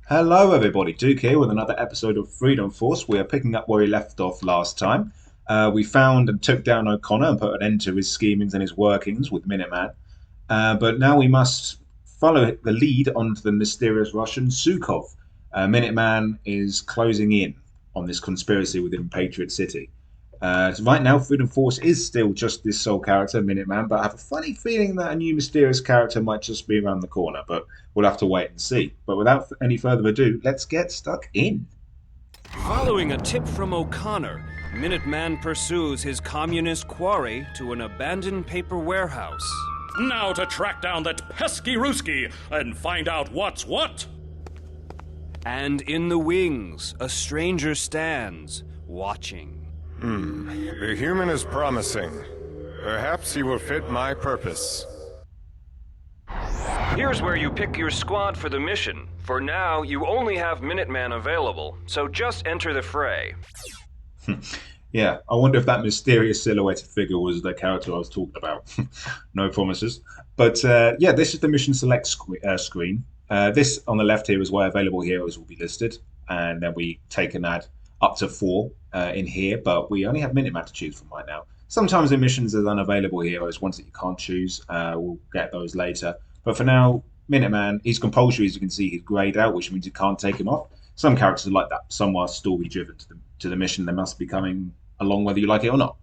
Hello, everybody. Duke here with another episode of Freedom Force. We are picking up where we left off last time. We found and took down O'Connor and put an end to his schemings and his workings with Minuteman. But now we must follow the lead onto the mysterious Russian Sukhov. Minuteman is closing in on this conspiracy within Patriot City. So right now, Freedom Force is still just this sole character, Minuteman, but I have a funny feeling that a new mysterious character might just be around the corner, but we'll have to wait and see. But without any further ado, let's get stuck in. Following a tip from O'Connor, Minuteman pursues his communist quarry to an abandoned paper warehouse. Now to track down that pesky Ruski and find out what's what. And in the wings, a stranger stands, watching. The human is promising. Perhaps he will fit my purpose. Here's where you pick your squad for the mission. For now, you only have Minuteman available, so just enter the fray. Yeah, I wonder if that mysterious silhouetted figure was the character I was talking about. No promises. But yeah, this is the mission select screen. This on the left here is where available heroes will be listed. And then we take an ad up to 4 in here, but we only have Minuteman to choose from right now. Sometimes in missions there's unavailable heroes, ones that you can't choose. We'll get those later. But for now, Minuteman, he's compulsory, as you can see, he's greyed out, which means you can't take him off. Some characters are like that. Some are story driven to the mission. They must be coming along whether you like it or not.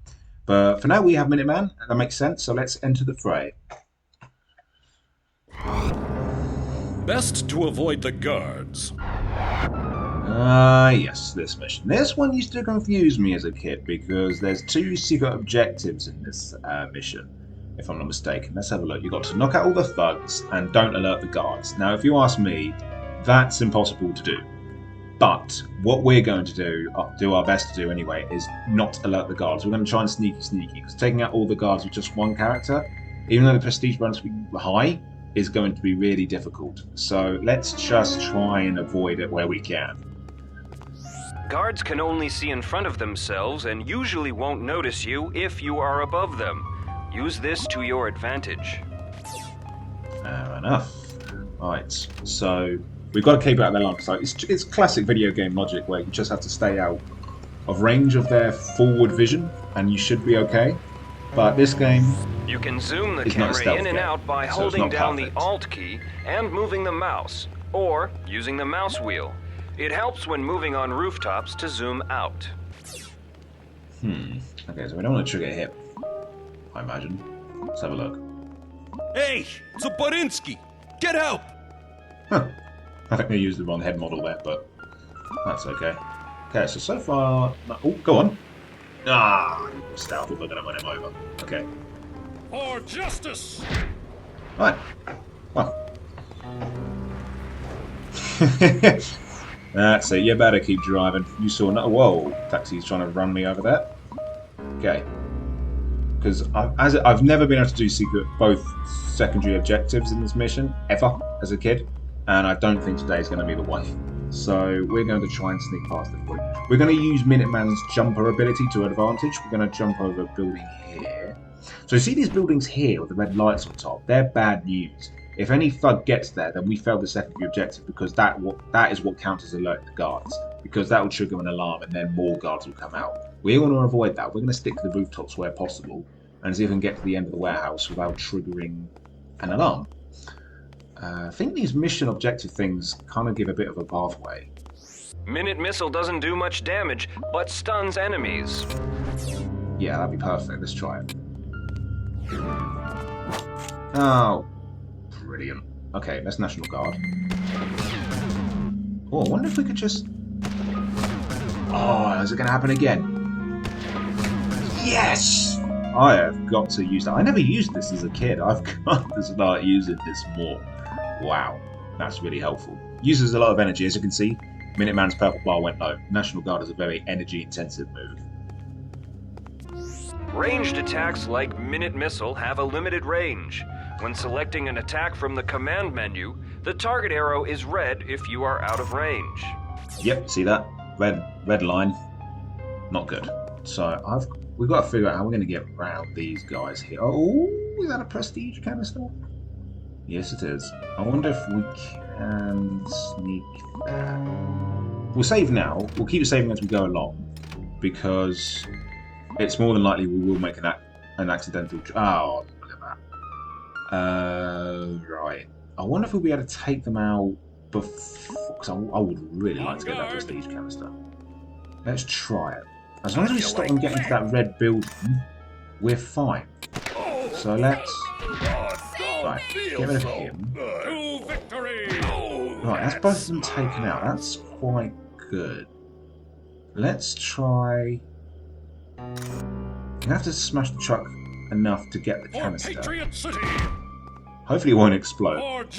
But for now, we have Minuteman. That makes sense. So let's enter the fray. Best to avoid the guards. Yes, this mission. This one used to confuse me as a kid because there's 2 secret objectives in this mission, if I'm not mistaken. Let's have a look. You've got to knock out all the thugs and don't alert the guards. Now, if you ask me, that's impossible to do. But what we're going to do our best to do anyway, is not alert the guards. We're going to try and sneaky, because taking out all the guards with just one character, even though the prestige bonus will be high, is going to be really difficult. So let's just try and avoid it where we can. Guards can only see in front of themselves and usually won't notice you if you are above them. Use this to your advantage. Fair enough. Right, so we've got to keep out their line of sight. It's classic video game logic where you just have to stay out of range of their forward vision and you should be okay. But this game, you can zoom the it's not a camera stealth in and game, out by so it's holding not down perfect. the Alt key and moving the mouse, or using the mouse wheel. It helps when moving on rooftops to zoom out. Okay, so we don't want to trigger hip, I imagine. Let's have a look. Hey, Zaporinsky, get help! Huh. I think they used the wrong head model there, but that's okay. Okay, so far... Oh, go on. Ah, stealth, we're going to run him over. Okay. For justice! Right. Well. That's it, you better keep driving. You saw no... Whoa, taxi's trying to run me over there. Okay. Because I've never been able to do both secondary objectives in this mission, ever, as a kid. And I don't think today is going to be the one. So we're going to try and sneak past it. We're going to use Minuteman's jumper ability to advantage. We're going to jump over a building here. So you see these buildings here with the red lights on top? They're bad news. If any thug gets there, then we failed the secondary objective because that is what counts as alerting the guards. Because that will trigger an alarm and then more guards will come out. We want to avoid that. We're going to stick to the rooftops where possible and see if we can get to the end of the warehouse without triggering an alarm. I think these mission objective things kind of give a bit of a pathway. Minute Missile doesn't do much damage, but stuns enemies. Yeah, that'd be perfect. Let's try it. Oh, brilliant. Okay, that's National Guard. Oh, I wonder if we could just... Oh, is it going to happen again? Yes! I have got to use that. I never used this as a kid. I've got to start using this more. Wow, that's really helpful. Uses a lot of energy, as you can see. Minuteman's purple bar went low. National Guard is a very energy-intensive move. Ranged attacks like Minute Missile have a limited range. When selecting an attack from the command menu, the target arrow is red if you are out of range. Yep, see that? Red line. Not good. So we've got to figure out how we're going to get around these guys here. Oh, is that a prestige canister? Yes, it is. I wonder if we And sneak that. We'll save now. We'll keep saving as we go along, because it's more than likely we will make an accidental... Oh, look at that. Right. I wonder if we'll be able to take them out before... Because I would really like to get that prestige canister. Let's try it. As long as we stop them getting to that red building, we're fine. So let's... Right, get rid of him. Right, that's both of them taken out. That's quite good. Let's try... You have to smash the truck enough to get the canister. Hopefully it won't explode.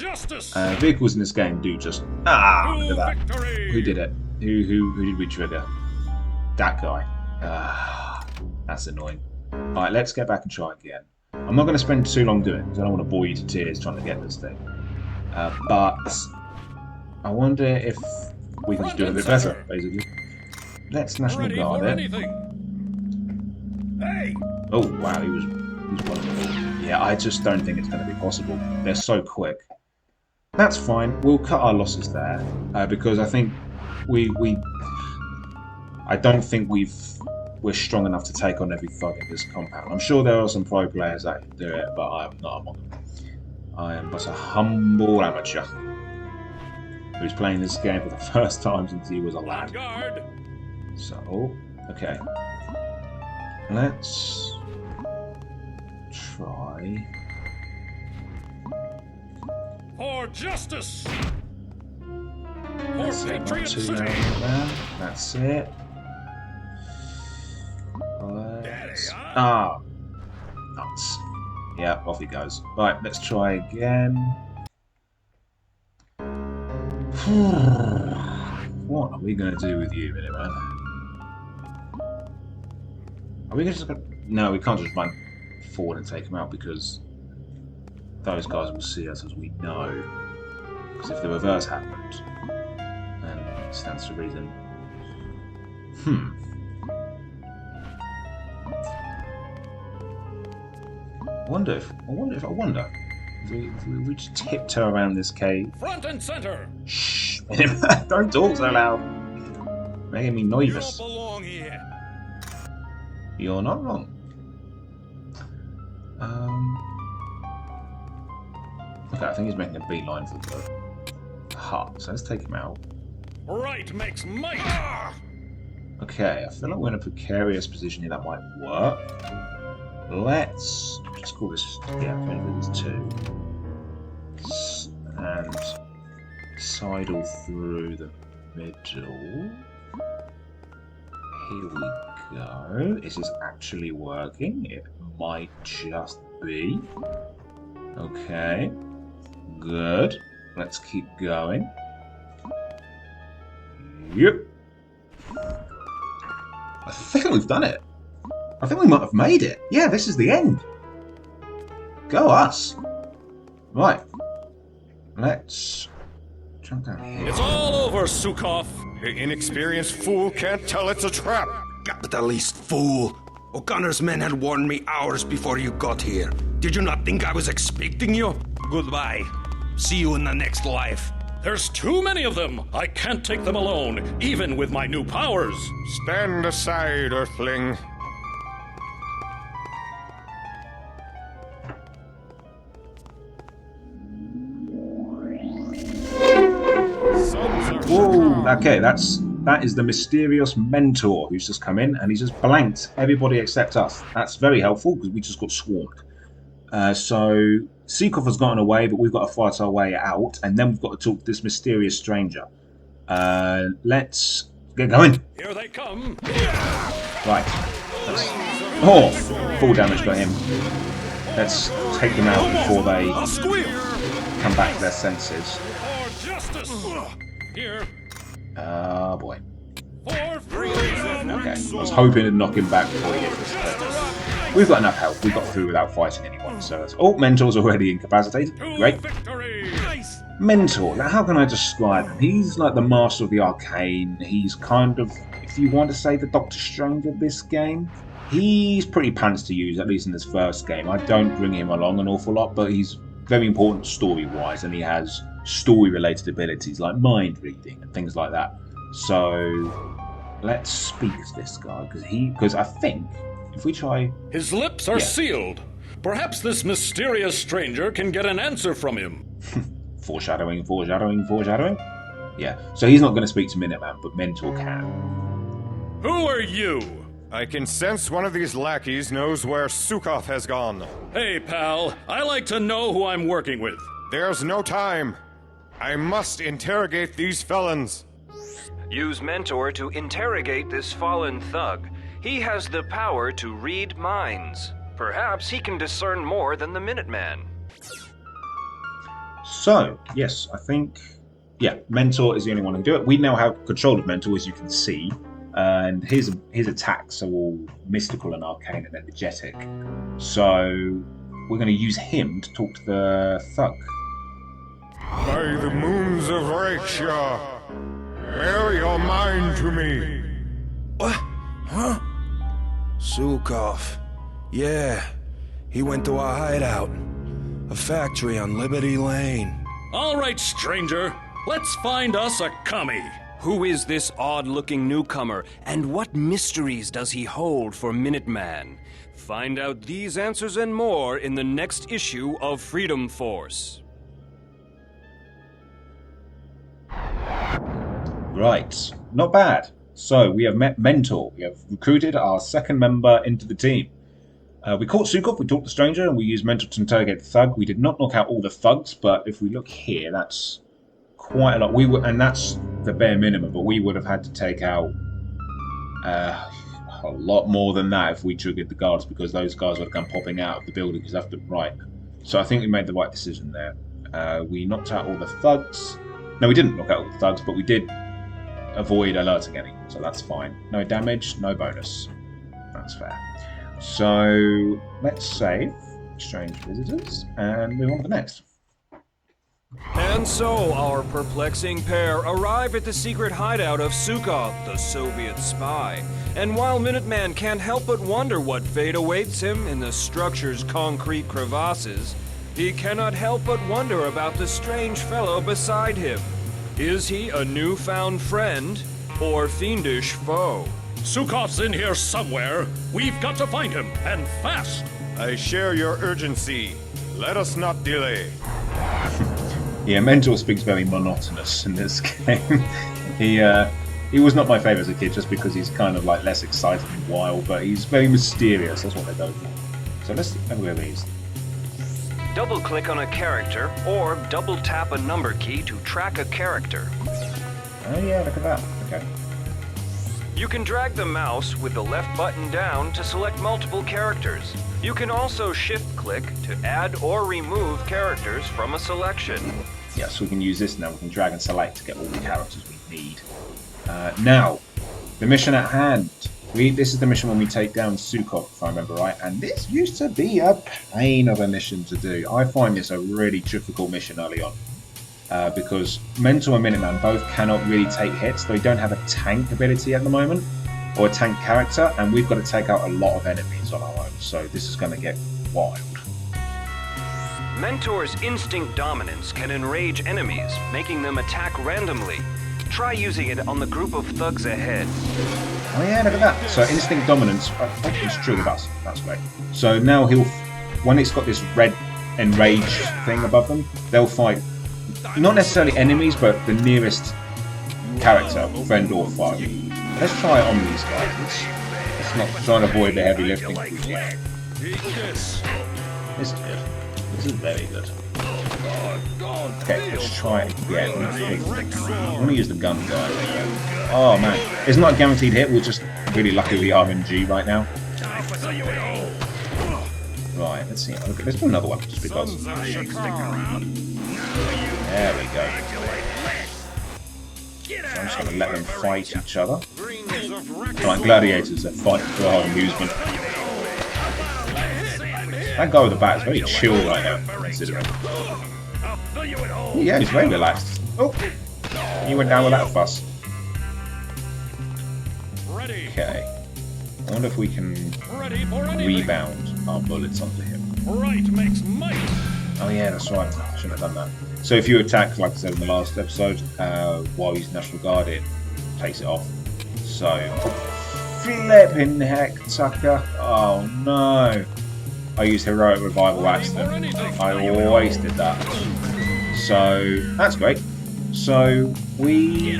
Vehicles in this game do just... Ah, look at that. Who did it? Who did we trigger? That guy. Ah, that's annoying. Alright, let's get back and try again. I'm not going to spend too long doing it because I don't want to bore you to tears trying to get this thing. But I wonder if we can just do it a bit better, basically. Let's National Guard it. Hey! Oh, wow, he was wonderful. Yeah, I just don't think it's going to be possible. They're so quick. That's fine. We'll cut our losses there because I think I don't think we're strong enough to take on every thug in this compound. I'm sure there are some pro players that can do it, but I'm not among them. I am but a humble amateur who's playing this game for the first time since he was a lad. So, okay. Let's try... For justice! That's it, not too loud there. That's it. Nuts. Yeah, off he goes. Right, let's try again. What are we going to do with you, Minuteman? Are we just going to... No, we can't just run forward and take him out because those guys will see us as we know. Because if the reverse happened, then it stands to reason. I wonder if we just tiptoe around this cave. Front and center. Shh! Don't talk so loud. Making me nervous. You belong here. You're not wrong. Okay, I think he's making a beeline for the hut. So let's take him out. Right makes might. Okay, I feel like we're in a precarious position here. That might work. Let's just call this, yeah, this 2. And sidle through the middle. Here we go. Is this actually working? It might just be. Okay. Good. Let's keep going. Yep. I think we've done it. I think we might have made it. Yeah, this is the end. Go us. Right. Let's jump down here. It's all over, Sukhov. The inexperienced fool can't tell it's a trap. Capitalist fool. O'Connor's men had warned me hours before you got here. Did you not think I was expecting you? Goodbye. See you in the next life. There's too many of them. I can't take them alone, even with my new powers. Stand aside, Earthling. Whoa, okay, that is the mysterious mentor who's just come in and he's just blanked everybody except us. That's very helpful because we just got swarmed. So Sukhov has gotten away, but we've got to fight our way out, and then we've got to talk to this mysterious stranger. Let's get going. Here they come. Right. Oh, full damage got him. Let's take them out before they come back to their senses. For justice. Here. Oh boy. For freedom. Okay, I was hoping to knock him back before he hit us. We've got enough health. We got through without fighting anyone. So that's... Oh, Mentor's already incapacitated. Great. Mentor. Now, how can I describe him? He's like the master of the arcane. He's kind of, if you want to say, the Doctor Strange of this game. He's pretty pants to use, at least in this first game. I don't bring him along an awful lot, but he's very important story-wise, and he has story-related abilities like mind reading and things like that. So let's speak to this guy because I think if we try, His lips are sealed. Perhaps this mysterious stranger can get an answer from him. foreshadowing. Yeah, so he's not going to speak to Minuteman, but Mentor can. Who are you? I can sense one of these lackeys knows where Sukhov has gone. Hey, pal. I like to know who I'm working with. There's no time. I must interrogate these felons. Use Mentor to interrogate this fallen thug. He has the power to read minds. Perhaps he can discern more than the Minuteman. So, yes, I think, Mentor is the only one who can do it. We now have control of Mentor, as you can see, and his attacks are all mystical and arcane and energetic. So, we're going to use him to talk to the thug. By the moons of Raksha, bear your mind to me. What? Huh? Sukhov. Yeah, he went to our hideout. A factory on Liberty Lane. All right, stranger. Let's find us a commie. Who is this odd-looking newcomer, and what mysteries does he hold for Minuteman? Find out these answers and more in the next issue of Freedom Force. Right, not bad. So, we have met Mentor. We have recruited our second member into the team. We caught Sukhov, we talked to the stranger, and we used Mentor to interrogate the thug. We did not knock out all the thugs, but if we look here, that's quite a lot. And that's the bare minimum, but we would have had to take out a lot more than that if we triggered the guards, because those guys would have come popping out of the buildings left and right. So I think we made the right decision there. We knocked out all the thugs. No, we didn't knock out all the thugs, but we did avoid alerting anyone, so that's fine. No damage, no bonus. That's fair. So let's save, exchange visitors, and move on to the next. And so, our perplexing pair arrive at the secret hideout of Sukhov, the Soviet spy. And while Minuteman can't help but wonder what fate awaits him in the structure's concrete crevasses, he cannot help but wonder about the strange fellow beside him. Is he a newfound friend or fiendish foe? Sukhov's in here somewhere. We've got to find him, and fast. I share your urgency. Let us not delay. Yeah, Mentor speaks very monotonous in this game. He was not my favourite as a kid, just because he's kind of like less exciting and wild, but he's very mysterious. That's what they go for. So let's have a look at these. Double-click on a character, or double-tap a number key to track a character. Oh yeah, look at that. Okay. You can drag the mouse with the left button down to select multiple characters. You can also shift-click to add or remove characters from a selection. Yeah, so we can use this now. We can drag and select to get all the characters we need. Now, the mission at hand. This is the mission when we take down Sukhov, if I remember right, and this used to be a pain of a mission to do. I find this a really difficult mission early on, because Mentor and Minuteman both cannot really take hits. They don't have a tank ability at the moment, or a tank character, and we've got to take out a lot of enemies on our own, so this is going to get wild. Mentor's instinct dominance can enrage enemies, making them attack randomly. Try using it on the group of thugs ahead. Oh yeah, look at that. So instinct dominance, it's true with us. That's great. So now when it's got this red enraged thing above them, they'll fight, not necessarily enemies, but the nearest character, friend or foe. Let's try it on these guys. Let's not try and avoid the heavy lifting. This is good. This is very good. Okay, let's try it again. I'm going to use the gun guy. Oh man, it's not a guaranteed hit, we're just really lucky with the RNG right now. Right, let's see. Okay, let's do another one, just because. There we go. So I'm just going to let them fight each other. Like gladiators that fight for our amusement. That guy with the bat is very chill right now, considering. Yeah, he's very relaxed. Oh, he went down without a fuss. Okay. I wonder if we can rebound our bullets onto him. Right makes might. Oh yeah, that's right. I shouldn't have done that. So if you attack, like I said in the last episode, while using National Guard, it takes it off. So, flipping heck, Tucker. Oh no. I used Heroic Revival accident. I wasted that. So, that's great. So, we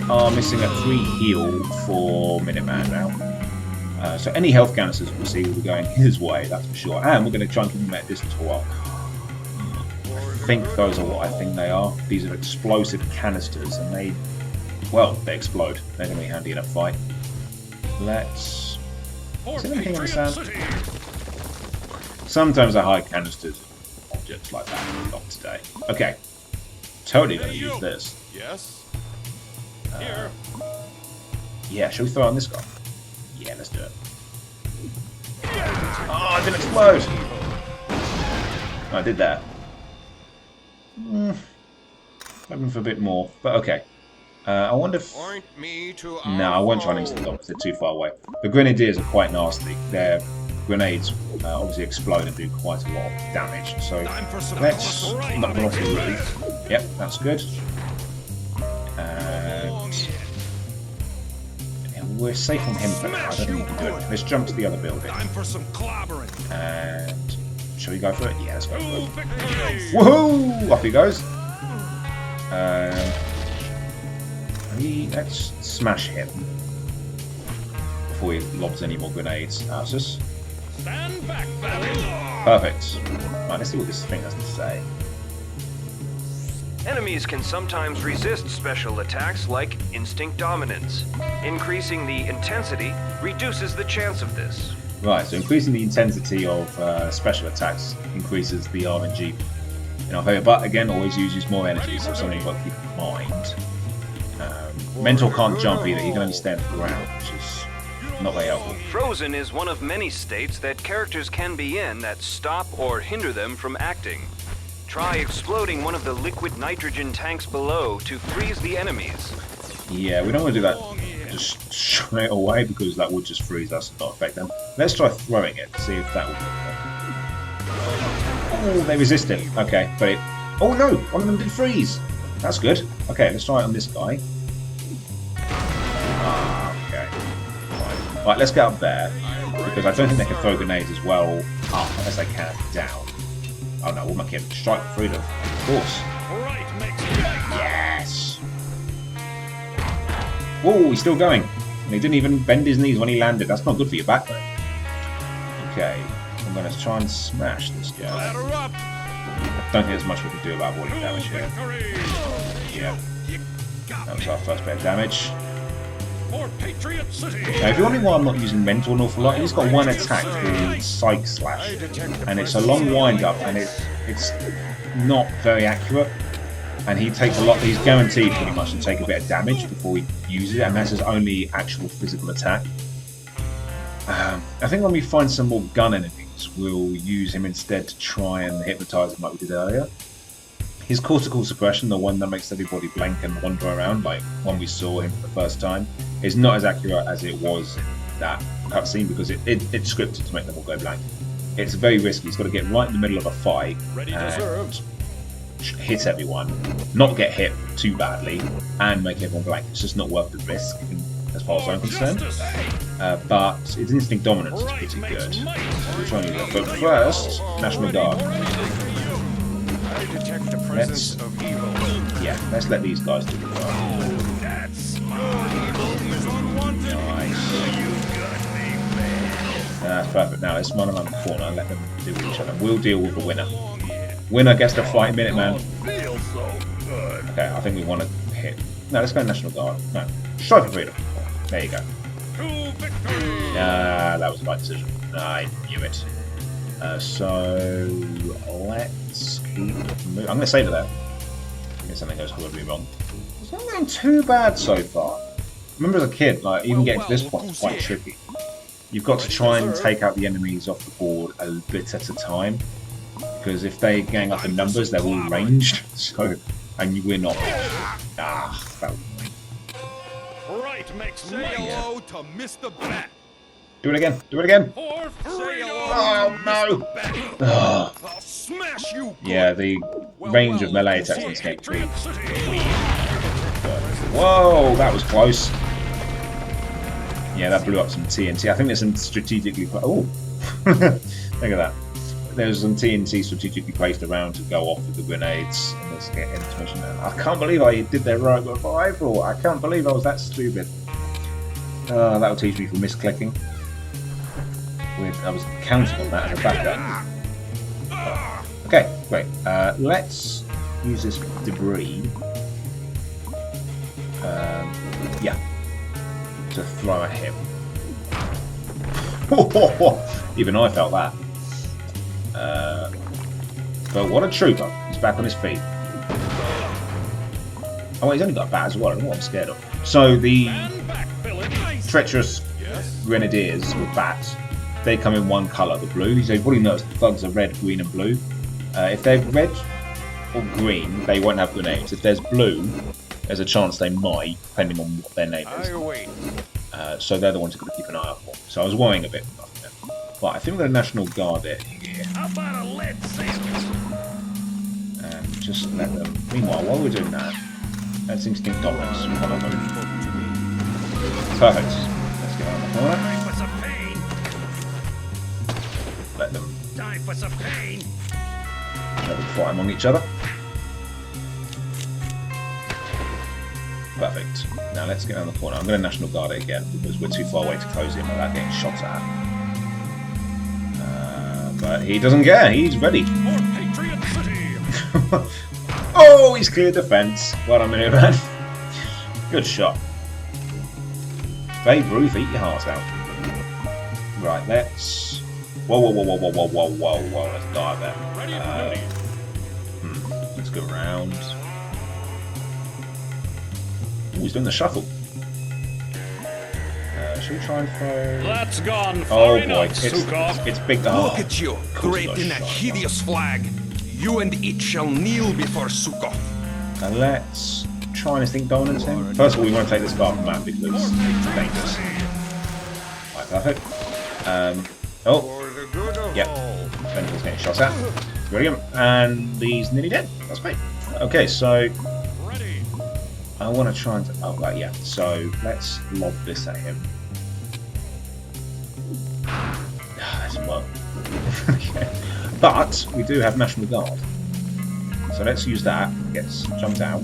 are missing a 3 heal for Minuteman now. So any health canisters we'll see will be going his way, that's for sure. And we're going to try and keep them at distance for a while. I think those are what I think they are. These are explosive canisters, and they explode. They're going to be handy in a fight. Let's... Is there anything in the sand? Sometimes I hide canisters and objects like that. Not today. Okay. Totally going to use this. Yes? Yeah, shall we throw it on this guy? Yeah, let's do it. Oh, it didn't explode! I did that. Hoping for a bit more, but okay. I wonder if... No, I won't try and instant dominance, they're too far away. The Grenadiers are quite nasty. Their grenades obviously explode and do quite a lot of damage, so let's knock them off the roof. Yep, that's good. And we're safe from him for now, I don't think we can do it. Let's jump to the other building. And shall we go for it? Yeah, let's go for it. Woohoo! Off he goes. Let's smash him before he lobs any more grenades at us. Stand back, Perfect. Right, let's see what this thing has to say. Enemies can sometimes resist special attacks like Instinct Dominance. Increasing the intensity reduces the chance of this. Right, so increasing the intensity of special attacks increases the RNG in our favour, but again, always uses more energy, so it's something you've got to keep in mind. Mentor can't jump either, he can only stand on the ground, which is not very helpful. Frozen is one of many states that characters can be in that stop or hinder them from acting. Try exploding one of the liquid nitrogen tanks below to freeze the enemies. Yeah, we don't want to do that just straight away because that would just freeze us and not affect them. Let's try throwing it, see if that will work. Oh, they resist it. Okay, but it... Oh no, one of them did freeze. That's good. Okay, let's try it on this guy. Okay. Right, let's get up there because I don't think they can throw grenades as well up as they can down. Oh no, we'll make him strike for freedom. Of course. Yes! Whoa, he's still going. And he didn't even bend his knees when he landed. That's not good for your back, though. Okay, I'm going to try and smash this guy. I don't think there's much we can do about avoiding damage here. Yeah. That was our first bit of damage. Now, if you're wondering why I'm not using Mentor an awful lot, he's got one attack called Psych Slash, and it's a long wind-up, and it's not very accurate, and he takes a lot. He's guaranteed pretty much to take a bit of damage before he uses it, and that's his only actual physical attack. I think when we find some more gun enemies, we'll use him instead to try and hypnotise him like we did earlier. His cortical suppression, the one that makes everybody blank and wander around, like when we saw him for the first time, is not as accurate as it was in that cutscene because it's scripted to make them all go blank. It's very risky. He's got to get right in the middle of a fight and hit everyone, not get hit too badly, and make everyone blank. It's just not worth the risk, as far as I'm concerned. But his instinct dominance is pretty good. So we're trying to do that. But first, National Guard. Let's let these guys do the work. Nice. That's perfect. Now let's run around the corner and let them deal with each other. We'll deal with the winner. Winner gets to fight Minuteman. Okay, I think we want to hit. No, let's go National Guard. No, Strive for Freedom. There you go. That was the right decision. I knew it. So let's keep moving. I'm going to save it there. I guess something goes horribly wrong. It's not going too bad so far. I remember as a kid, like even getting to this point was quite tricky. You've got to try and take out the enemies off the board a bit at a time, because if they gang up in numbers, they're all ranged. So, and we're not. That was Right makes Say hello to Mr. Bat. Do it again. Do it again. For freedom! Oh, no. Oh. I'll smash you! Yeah, the range of melee attacks in this game. Patriot City! Whoa, that was close. Yeah, that blew up some TNT. I think there's some strategically... Oh! Look at that. There's some TNT strategically placed around to go off with the grenades. Let's get into this mission. I can't believe I did that right before April. I can't believe I was that stupid. That'll teach me for misclicking. I was counting on that as a backup. Okay, great. Let's use this debris. Yeah. To throw at him. Even I felt that. But what a trooper. He's back on his feet. Oh, well, he's only got a bat as well. I don't know what I'm scared of. So the treacherous grenadiers with bats, they come in one colour, the blue. So you've probably noticed the thugs are red, green and blue. If they're red or green, they won't have grenades. If there's blue, there's a chance they might, depending on what their name is. So they're the ones you've got to keep an eye out for. So I was worrying a bit about them. But I think we're going to National Guard it here. How about a lead sandwich? And just let them... Meanwhile, while we're doing that, let's instinct dominance. Perfect. Let's get on the corner. Time for some pain! Let them Time for some pain! fight among each other. Perfect. Now let's get on the corner. I'm going to National Guard it again because we're too far away to close in without getting shot at. But he doesn't care. He's ready. For Patriot City! Oh, he's cleared the fence. Well done, Minuteman. Good shot. Babe Ruth, eat your heart out. Right, let's... Whoa. Let's dive there. Let's go round. Ooh, he's doing the shuffle. Should we try and throw... That's gone far Oh enough, boy, Sukhov. it's big to Look at you, course draped I in a shot. hideous flag. You and it shall kneel before Sukhov. And let's try and instinct dominance him. First of all, we want to take this guard from that because it's dangerous. Right, perfect. Yep. Ventil's getting shot at. Brilliant. And he's nearly dead. That's great. Okay, so Ready. I want to try and... Oh, right, yeah. So let's lob this at him. That doesn't work. Okay. But we do have National Guard. So let's use that. Gets jumped out.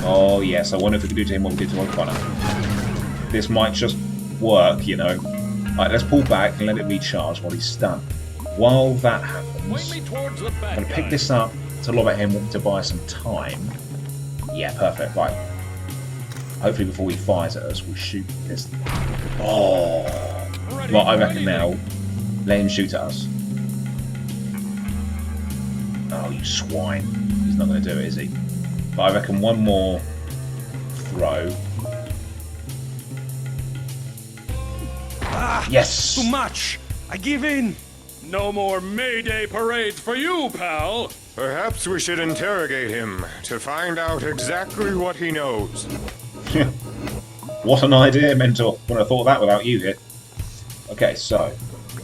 Oh, yes. I wonder if we can do to him what we did to O'Connor. This might just work, you know. Right, let's pull back and let it recharge while he's stunned. While that happens, Point me towards the I'm bad going to pick guy. this up to lob at him to buy some time. Yeah, perfect. Right. Hopefully before he fires at us, we'll shoot this. Oh! Ready, Right, I reckon ready. now, let him shoot at us. Oh, you swine. He's not going to do it, is he? But I reckon one more throw. Ah, Yes! too much. I give in. No more May Day parades for you, pal. Perhaps we should interrogate him to find out exactly what he knows. What an idea, Mentor. Wouldn't have thought of that without you here. Okay, so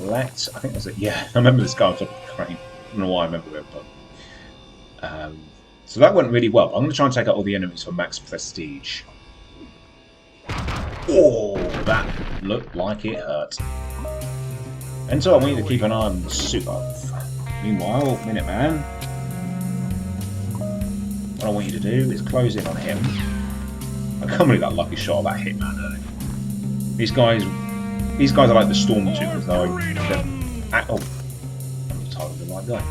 let's... I think that's it. Yeah, I remember this guy on top of the crane. I don't know why I remember it, but... so that went really well. I'm going to try and take out all the enemies for max prestige. Oh, that looked like it hurt. And so I want you to keep an eye on Sukhov. Meanwhile, Minuteman, what I want you to do is close in on him. I can't believe that lucky shot of that hitman earlier. These guys are like the stormtroopers, though. Oh, I'm the title of the right guy.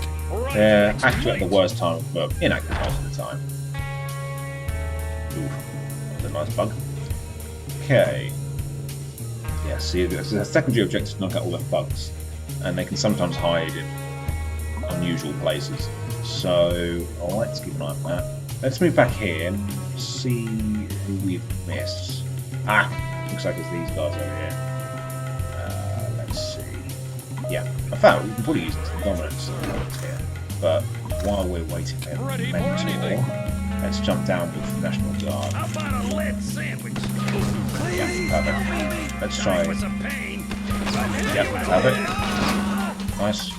They're actually at the worst time, but inactive most of the time. Ooh, that was a nice bug. Okay. Yeah, see, the secondary objective is knock out all the thugs, and they can sometimes hide in unusual places. So, let's keep an eye on that. Let's move back here and see who we've missed. Looks like it's these guys over here. Let's see. Yeah, I found we can probably use this dominance here. But while we're waiting for Ready for Mentor, anything. Let's jump down with the National Guard. How about a lead sandwich? Yeah, perfect. Let's try. Yep, perfect. Nice.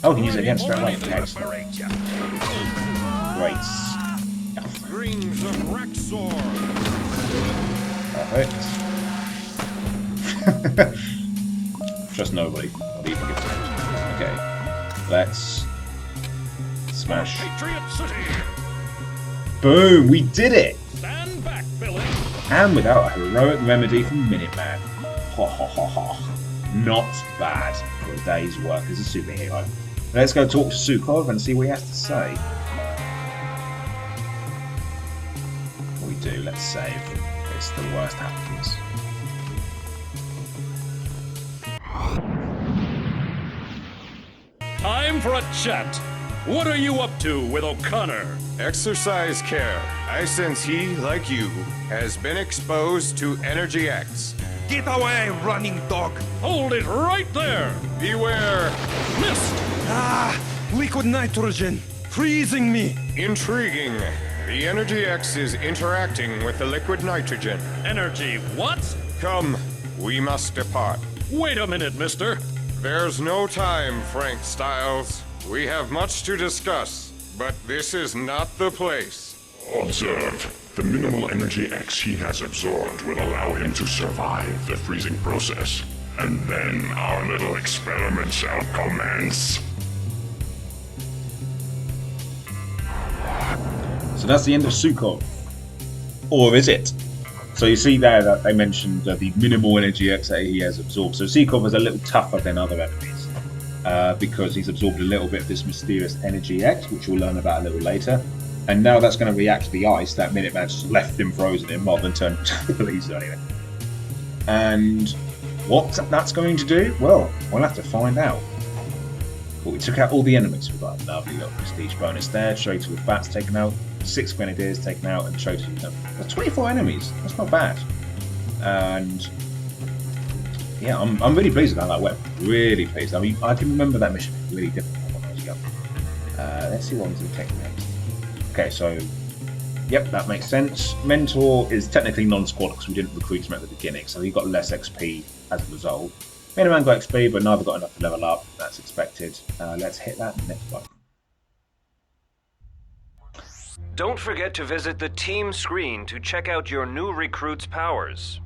Oh, we can use it again straight away. Excellent. Great. Rings of Rexor. Perfect. Trust nobody. Not even give it. Okay. Let's smash. Patriot City. Boom! We did it! Stand back, Billy. And without a heroic remedy from Minuteman. Ha ha ha ha. Not bad for a day's work as a superhero. Let's go talk to Sukhov and see what he has to say. We do, let's save. It's the worst happens. Time for a chat. What are you up to with O'Connor? Exercise care. I sense he, like you, has been exposed to Energy X. Get away, running dog! Hold it right there. Beware! Missed. Ah! Liquid nitrogen! Freezing me! Intriguing. The Energy X is interacting with the liquid nitrogen. Energy what? Come, we must depart. Wait a minute, mister. There's no time, Frank Styles. We have much to discuss, but this is not the place. Observe. The minimal energy X he has absorbed will allow him to survive the freezing process. And then our little experiment shall commence. So that's the end of Sukhov. Or is it? So you see there that they mentioned the minimal energy X that he has absorbed. So Sukhov is a little tougher than other enemies because he's absorbed a little bit of this mysterious energy X, which we'll learn about a little later. And now that's going to react to the ice that Minuteman just left him frozen in rather than turn to the police anyway. And what that's going to do? Well, we'll have to find out. But we took out all the enemies. We've got a lovely little prestige bonus there. Traitor with bats taken out, 6 grenadiers taken out, and Traitor with 24 enemies. That's not bad. And yeah, I'm really pleased with how that went. Really pleased. I mean, I can remember that mission really difficult when I was young. Let's see what ones we take next. Okay, so yep, that makes sense. Mentor is technically non-squad because we didn't recruit him at the beginning, so he got less XP as a result. Minuteman got XP, but neither got enough to level up. That's expected. Let's hit that next one. Don't forget to visit the team screen to check out your new recruit's powers.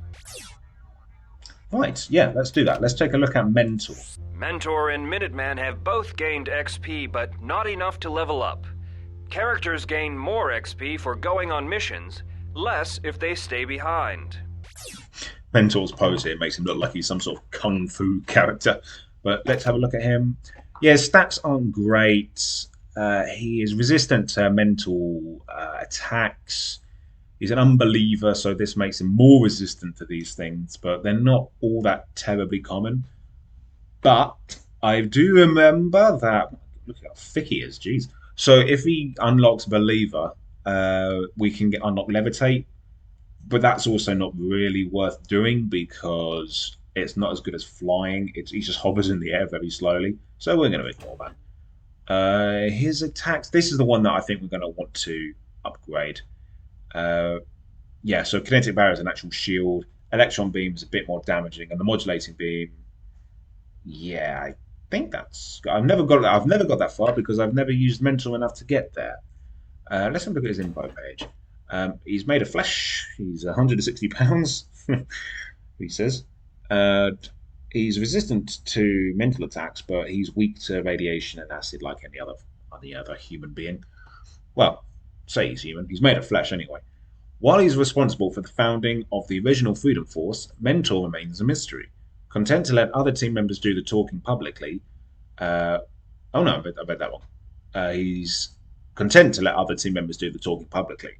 Right, yeah, let's do that. Let's take a look at Mentor. Mentor and Minuteman have both gained XP, but not enough to level up. Characters gain more XP for going on missions, less if they stay behind. Mentor's pose here makes him look like he's some sort of kung fu character. But let's have a look at him. Yeah, stats aren't great. He is resistant to mental attacks. He's an unbeliever, so this makes him more resistant to these things. But they're not all that terribly common. But I do remember that... Look at how thick he is, jeez. So if he unlocks Believer, we can unlock Levitate. But that's also not really worth doing because it's not as good as flying. He just hovers in the air very slowly. So we're going to ignore that. His attacks, this is the one that I think we're going to want to upgrade. Yeah, so Kinetic Barrier is an actual shield. Electron Beam is a bit more damaging. And the Modulating Beam, yeah, I think that's... I've never got that far because I've never used Mental enough to get there. Let's have a look at his info page. He's made of flesh. He's 160 pounds, he says. He's resistant to mental attacks, but he's weak to radiation and acid like any other human being. Well, say he's human. He's made of flesh anyway. While he's responsible for the founding of the original Freedom Force, Mentor remains a mystery. Content to let other team members do the talking publicly. Oh no, I read that wrong. He's content to let other team members do the talking publicly.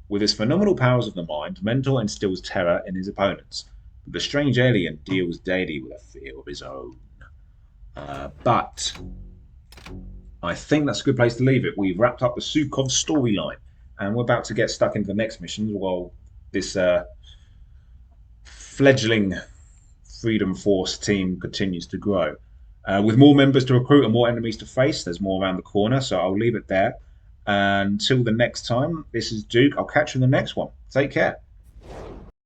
With his phenomenal powers of the mind, Mentor instills terror in his opponents. But the strange alien deals daily with a fear of his own. But I think that's a good place to leave it. We've wrapped up the Sukhov storyline, and we're about to get stuck into the next missions while this fledgling Freedom Force team continues to grow. With more members to recruit and more enemies to face, there's more around the corner, so I'll leave it there. Until the next time, this is Duke. I'll catch you in the next one. Take care.